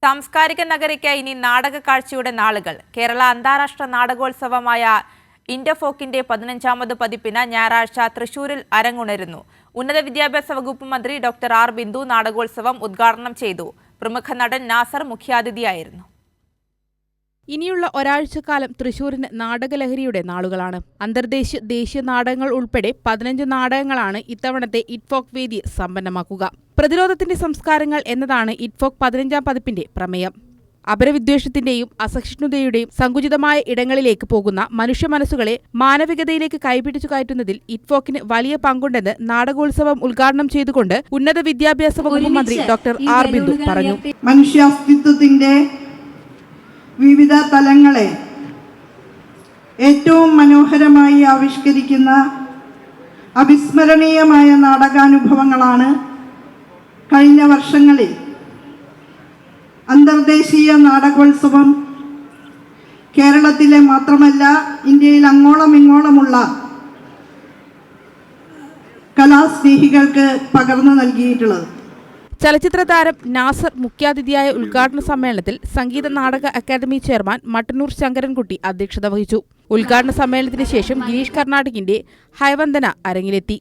സാംസ്കാരിക നഗരിക്ക് ഇനി നാടക കാഴ്ചയുടെ നാളുകൾ. കേരള അന്താരാഷ്ട്ര നാടകോത്സവമായ ഇന്റർഫോക്കിന്റെ 15ാമത് പതിപ്പിന് ഞായറാഴ്ച തൃശൂരിൽ അരങ്ങുണരുന്നു. ഉന്നത വിദ്യാഭ്യാസ വകുപ്പ് മന്ത്രി ഡോക്ടർ ആർ ബിന്ദു നാടകോത്സവം ഉദ്ഘാടനം ചെയ്തു. പ്രമുഖ നടൻ നാസർ മുഖ്യാതിഥിയായിരുന്നു. ഇനിയുള്ള ഒരാഴ്ചക്കാലം തൃശൂരിന് നാടകലഹരിയുടെ നാളുകളാണ്. അന്തർദേശീയ ദേശീയ നാടകങ്ങൾ ഉൾപ്പെടെ 15 നാടകങ്ങളാണ് ഇത്തവണത്തെ ഇറ്റ്ഫോക്ക് വേദി സമ്പന്നമാക്കുക. പ്രതിരോധത്തിന്റെ സംസ്കാരങ്ങൾ എന്നതാണ് ഇറ്റ്ഫോക്ക് 15ാം പതിപ്പിന്റെ പ്രമേയം. അപരവിദ്വേഷത്തിന്റെയും അസഹിഷ്ണുതയുടെയും സങ്കുചിതമായ ഇടങ്ങളിലേക്ക് പോകുന്ന മനുഷ്യ മനസ്സുകളെ മാനവികതയിലേക്ക് കൈപിടിച്ചു കയറ്റുന്നതിൽ ഇറ്റ്ഫോക്കിന് വലിയ പങ്കുണ്ടെന്ന് നാടകോത്സവം ഉദ്ഘാടനം ചെയ്തുകൊണ്ട് ഉന്നത വിദ്യാഭ്യാസ വകുപ്പ് മന്ത്രി ഡോക്ടർ ആർ ബിന്ദു പറഞ്ഞു. മനുഷ്യാസ്തിത്വത്തിന്റെ വിവിധ തലങ്ങളെ ഏറ്റവും മനോഹരമായി ആവിഷ്കരിക്കുന്ന അവിസ്മരണീയമായ നാടകാനുഭവങ്ങളാണ് കഴിഞ്ഞ വർഷങ്ങളിൽ അന്തർദേശീയ നാടകോത്സവം കേരളത്തിലെ മാത്രമല്ല ഇന്ത്യയിൽ അങ്ങോളം ഇങ്ങോളമുള്ള കലാസ്നേഹികൾക്ക് പകർന്നു നൽകിയിട്ടുള്ളത്. ചലച്ചിത്ര താരം നാസർ മുഖ്യാതിഥിയായ ഉദ്ഘാടന സമ്മേളനത്തിൽ സംഗീത നാടക അക്കാദമി ചെയർമാൻ മട്ടന്നൂർ ശങ്കരൻകുട്ടി അധ്യക്ഷത വഹിച്ചു. ഉദ്ഘാടന സമ്മേളനത്തിന് ശേഷം ഗിരീഷ് കർണാടകിന്റെ ഹൈവന്ദന അരങ്ങിലെത്തി.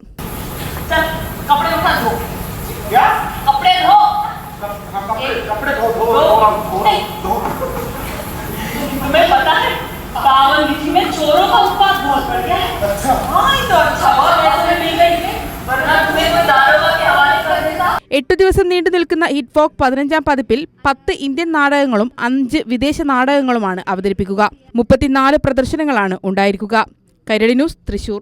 എട്ടു ദിവസം നീണ്ടു നിൽക്കുന്ന ഇറ്റ്ഫോക്ക് 15ാം പതിപ്പിൽ 10 ഇന്ത്യൻ നാടകങ്ങളും 5 വിദേശ നാടകങ്ങളുമാണ് അവതരിപ്പിക്കുക. 34 പ്രദർശനങ്ങളാണ് ഉണ്ടായിരിക്കുക. കൈരളി ന്യൂസ്, തൃശൂർ.